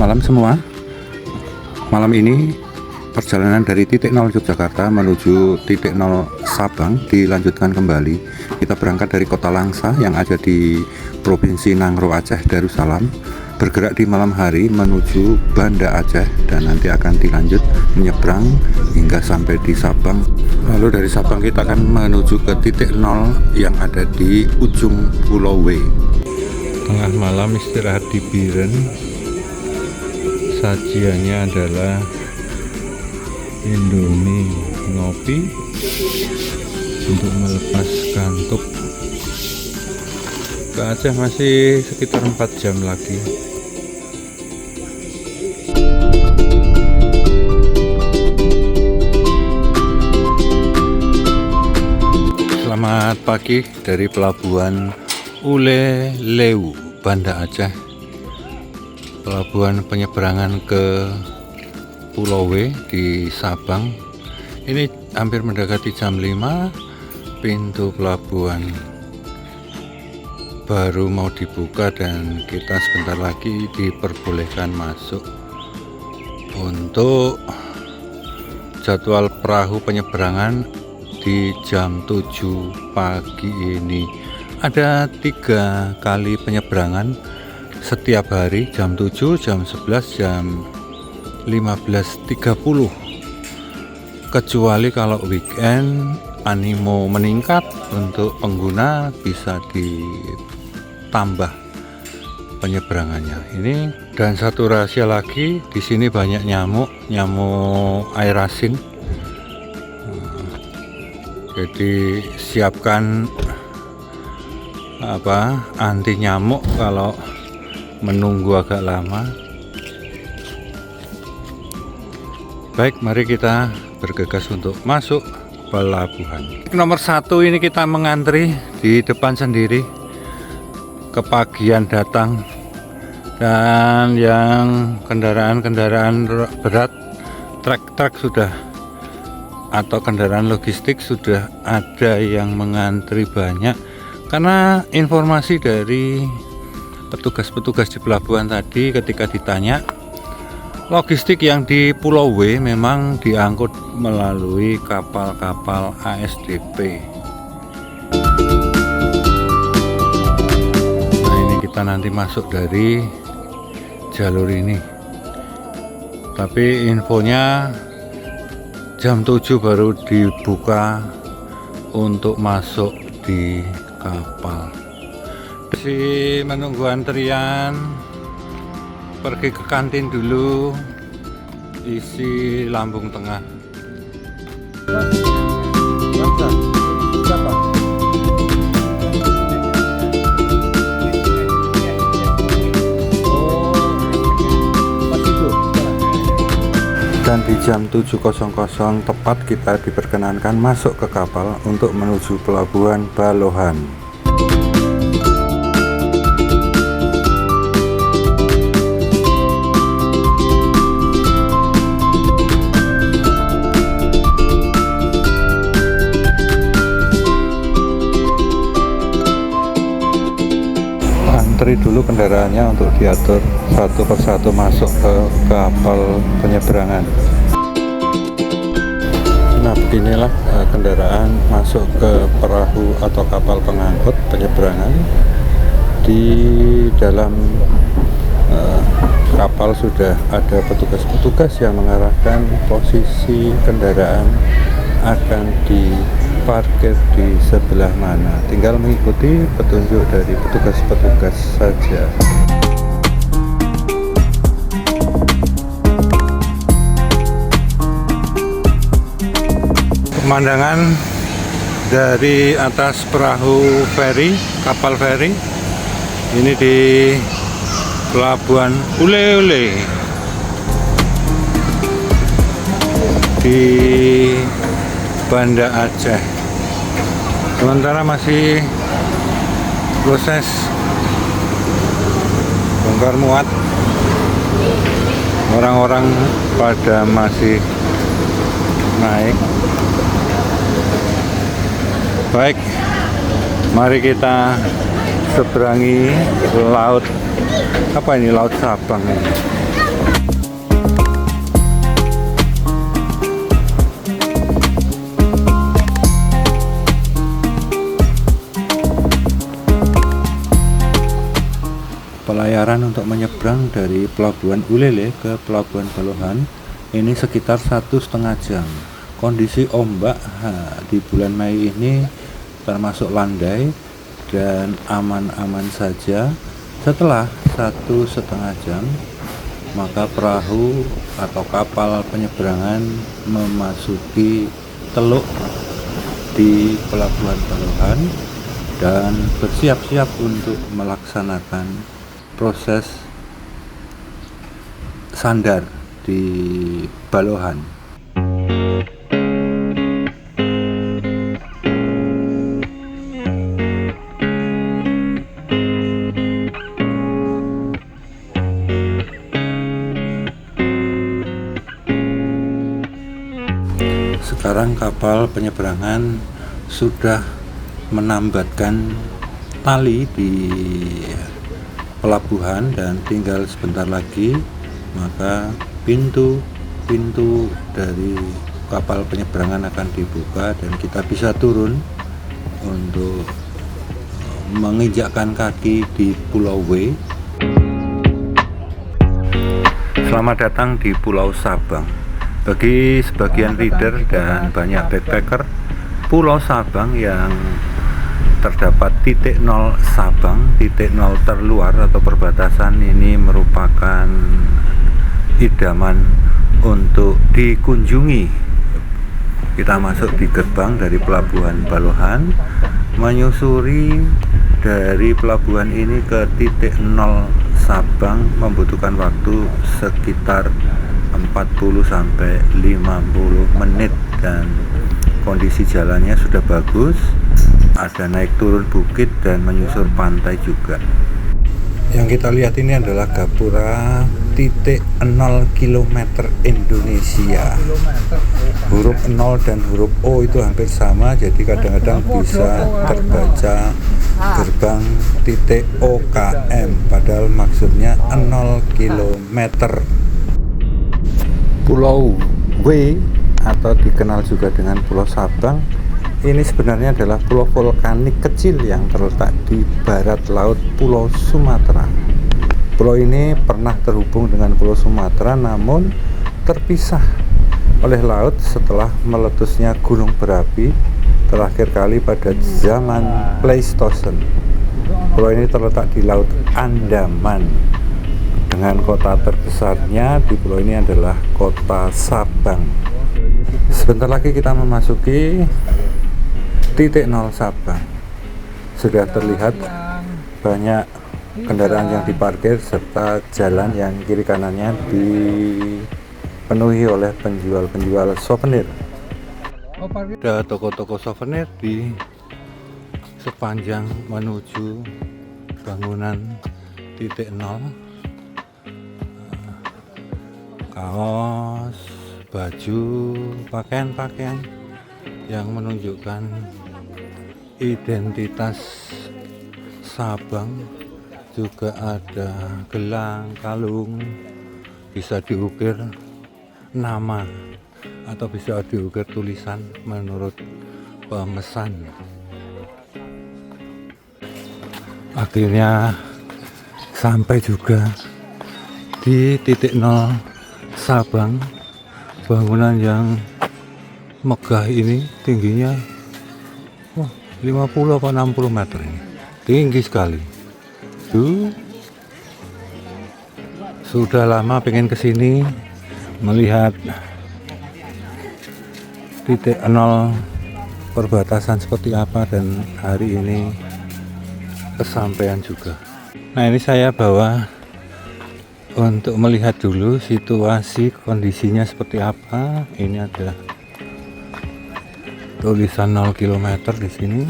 malam semua. Malam ini perjalanan dari titik 0 Yogyakarta menuju titik 0 Sabang dilanjutkan kembali. Kita berangkat dari kota Langsa yang ada di Provinsi Nangro Aceh Darussalam, bergerak di malam hari menuju Banda Aceh, dan nanti akan dilanjut menyeberang hingga sampai di Sabang. Lalu dari Sabang kita akan menuju ke titik 0 yang ada di ujung Pulau W. Tengah malam istirahat di Biren. Sajiannya adalah Indomie ngopi untuk melepas kantuk. Ke Aceh masih sekitar 4 jam lagi. Selamat pagi dari pelabuhan Uleleu, Banda Aceh. Pelabuhan penyeberangan ke Pulau W di Sabang. Ini hampir mendekati jam 5. Pintu pelabuhan baru mau dibuka dan kita sebentar lagi diperbolehkan masuk. Untuk jadwal perahu penyeberangan di jam 7 pagi ini ada 3 kali penyeberangan setiap hari, jam 7, jam 11, jam 15.30. Kecuali kalau weekend animo meningkat untuk pengguna, bisa ditambah penyeberangannya. Ini dan satu rahasia lagi, di sini banyak nyamuk air asin. Jadi siapkan anti nyamuk kalau menunggu agak lama. Baik, mari kita bergegas untuk masuk pelabuhan. Nomor 1 ini kita mengantri di depan sendiri, kepagian datang, dan yang kendaraan berat, truk sudah, atau kendaraan logistik sudah ada yang mengantri banyak. Karena informasi dari petugas-petugas di pelabuhan tadi ketika ditanya, logistik yang di Pulau W memang diangkut melalui kapal-kapal ASDP. Nah, ini kita nanti masuk dari jalur ini. Tapi infonya jam 7 baru dibuka untuk masuk di kapal. Masih menunggu antrian, pergi ke kantin dulu, isi lambung tengah. Dan di jam 7.00 tepat kita diperkenankan masuk ke kapal untuk menuju pelabuhan Balohan. Antri dulu kendaraannya untuk diatur satu persatu masuk ke kapal penyeberangan. Nah, beginilah kendaraan masuk ke perahu atau kapal pengangkut penyeberangan. Di dalam kapal sudah ada petugas-petugas yang mengarahkan posisi kendaraan akan diparkir di sebelah mana. Tinggal mengikuti petunjuk dari petugas-petugas saja. Pemandangan dari atas perahu feri, kapal feri ini di pelabuhan Uleleu di Banda Aceh. Sementara masih proses bongkar muat, orang-orang pada masih naik. Baik, mari kita seberangi laut. Apa ini? Laut Sabang ini. Pelayaran untuk menyeberang dari Pelabuhan Ulele ke Pelabuhan Balohan ini sekitar 1,5 jam. Kondisi ombak di bulan Mei ini termasuk landai dan aman-aman saja. Setelah 1,5 jam, maka perahu atau kapal penyeberangan memasuki teluk di Pelabuhan Balohan dan bersiap-siap untuk melaksanakan proses sandar di Balohan. Sekarang kapal penyeberangan sudah menambatkan tali di pelabuhan dan tinggal sebentar lagi maka pintu dari kapal penyeberangan akan dibuka dan kita bisa turun untuk menginjakkan kaki di Pulau W. Selamat datang di Pulau Sabang. Bagi sebagian reader dan banyak backpacker, Pulau Sabang yang terdapat titik nol Sabang, titik nol terluar atau perbatasan ini merupakan idaman untuk dikunjungi. Kita masuk di gerbang dari Pelabuhan Balohan, menyusuri dari pelabuhan ini ke titik nol Sabang membutuhkan waktu sekitar 40 sampai 50 menit dan kondisi jalannya sudah bagus, ada naik turun bukit dan menyusur pantai juga. Yang kita lihat ini adalah gapura titik 0 km Indonesia. Huruf 0 dan huruf O itu hampir sama, jadi kadang-kadang bisa terbaca gerbang titik OKM, padahal maksudnya 0 km. Pulau W atau dikenal juga dengan Pulau Sabang ini sebenarnya adalah pulau vulkanik kecil yang terletak di barat laut Pulau Sumatera. Pulau ini pernah terhubung dengan Pulau Sumatera namun terpisah oleh laut setelah meletusnya gunung berapi terakhir kali pada zaman Pleistocene. Pulau ini terletak di Laut Andaman. Dengan kota terbesarnya di pulau ini adalah kota Sabang. Sebentar lagi kita memasuki titik nol Sabang. Sudah terlihat banyak kendaraan yang diparkir serta jalan yang kiri kanannya dipenuhi oleh penjual-penjual souvenir. Ada toko-toko souvenir di sepanjang menuju bangunan titik nol. Kaos, baju, pakaian-pakaian yang menunjukkan identitas Sabang. Juga ada gelang, kalung, bisa diukir nama atau bisa diukir tulisan menurut pemesan. Akhirnya sampai juga di titik nol Sabang. Bangunan yang megah ini tingginya 50 atau 60 meter ini, tinggi sekali. Sudah lama pengen kesini melihat titik nol perbatasan seperti apa dan hari ini kesampaian juga. Nah, ini saya bawa untuk melihat dulu situasi kondisinya seperti apa. Ini ada tulisan 0 km di sini.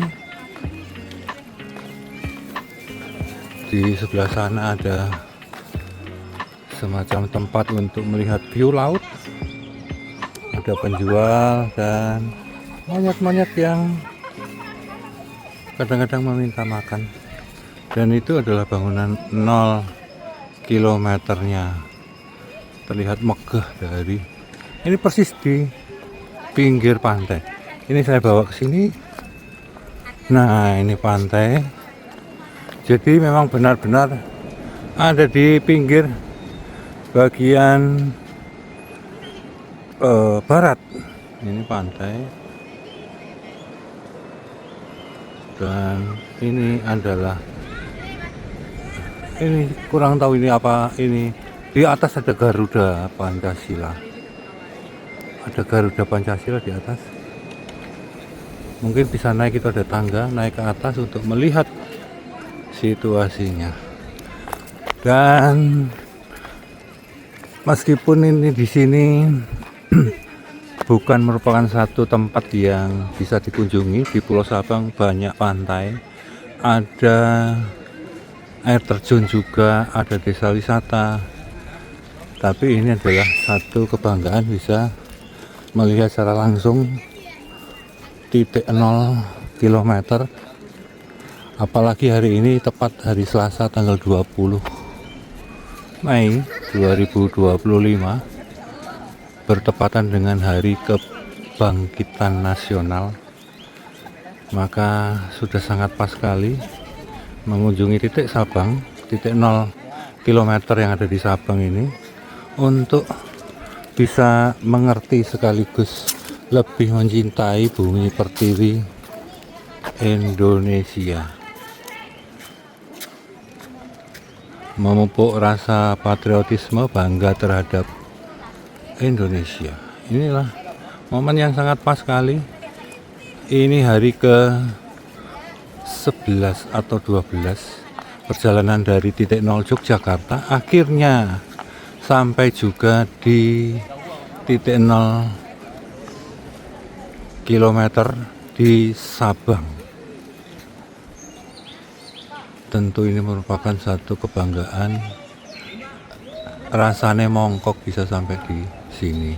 Di sebelah sana ada semacam tempat untuk melihat view laut. Ada penjual dan monyet-monyet yang kadang-kadang meminta makan. Dan itu adalah bangunan 0 kilometernya, terlihat megah dari ini persis di pinggir pantai. Ini saya bawa ke sini. Nah, ini pantai. Jadi memang benar-benar ada di pinggir bagian barat. Ini pantai, dan ini adalah, ini kurang tahu ini apa. Ini di atas ada Garuda Pancasila, ada Garuda Pancasila di atas. Mungkin bisa naik, itu ada tangga naik ke atas untuk melihat situasinya. Dan meskipun ini di sini bukan merupakan satu tempat yang bisa dikunjungi, di Pulau Sabang banyak pantai, ada air terjun juga, ada desa wisata. Tapi ini adalah satu kebanggaan bisa melihat secara langsung titik 0 km. Apalagi hari ini tepat hari Selasa tanggal 20 Mei 2025, bertepatan dengan Hari Kebangkitan Nasional. Maka sudah sangat pas sekali mengunjungi titik Sabang, titik 0 km yang ada di Sabang ini, untuk bisa mengerti sekaligus lebih mencintai bumi pertiwi Indonesia, memupuk rasa patriotisme, bangga terhadap Indonesia. Inilah momen yang sangat pas sekali. Ini hari ke 11 atau 12 perjalanan dari titik 0 Yogyakarta, akhirnya sampai juga di titik 0 km di Sabang. Tentu ini merupakan satu kebanggaan. Rasanya mongkok bisa sampai di sini.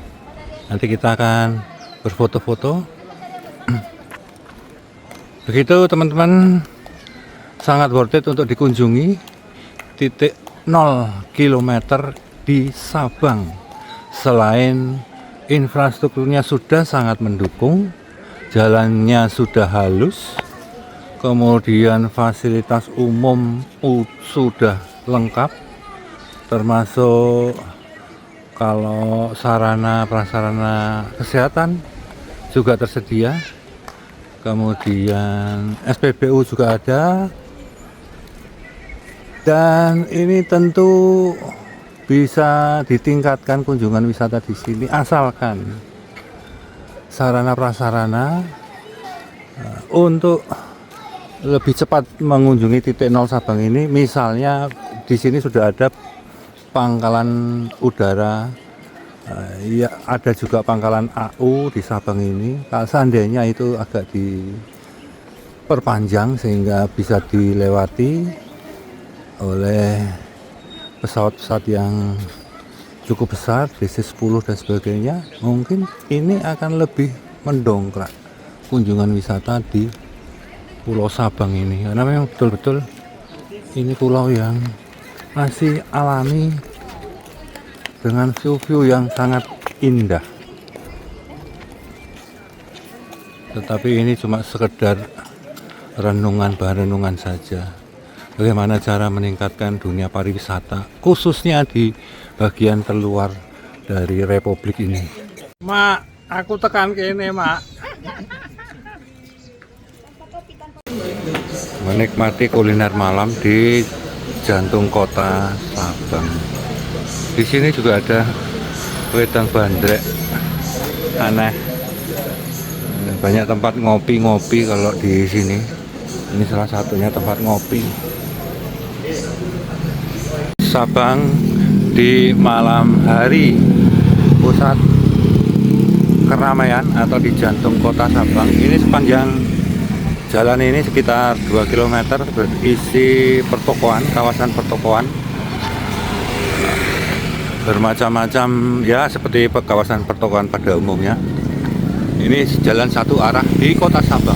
Nanti kita akan berfoto-foto. Begitu teman-teman, sangat worth it untuk dikunjungi titik 0 km di Sabang. Selain infrastrukturnya sudah sangat mendukung, jalannya sudah halus, kemudian fasilitas umum sudah lengkap, termasuk kalau sarana prasarana kesehatan juga tersedia, kemudian SPBU juga ada. Dan ini tentu bisa ditingkatkan kunjungan wisata di sini asalkan sarana prasarana untuk lebih cepat mengunjungi titik 0 Sabang ini. Misalnya di sini sudah ada pangkalan udara, ya ada juga pangkalan AU di Sabang ini. Kalau seandainya itu agak diperpanjang sehingga bisa dilewati oleh pesawat-pesawat yang cukup besar, DC-10 dan sebagainya, mungkin ini akan lebih mendongkrak kunjungan wisata di Pulau Sabang ini, karena memang betul-betul ini pulau yang masih alami dengan view yang sangat indah. Tetapi ini cuma sekedar bahan renungan saja. Bagaimana cara meningkatkan dunia pariwisata, khususnya di bagian terluar dari Republik ini. Mak, aku tekan kene, Mak. Menikmati kuliner malam di jantung kota Sabang. Di sini juga ada wedang bandrek aneh. Banyak tempat ngopi-ngopi kalau di sini. Ini salah satunya tempat ngopi. Sabang di malam hari, pusat keramaian atau di jantung kota Sabang. Ini sepanjang jalan ini sekitar 2 km berisi pertokoan, kawasan pertokoan bermacam-macam ya, seperti kawasan pertokoan pada umumnya. Ini jalan satu arah di kota Sabang.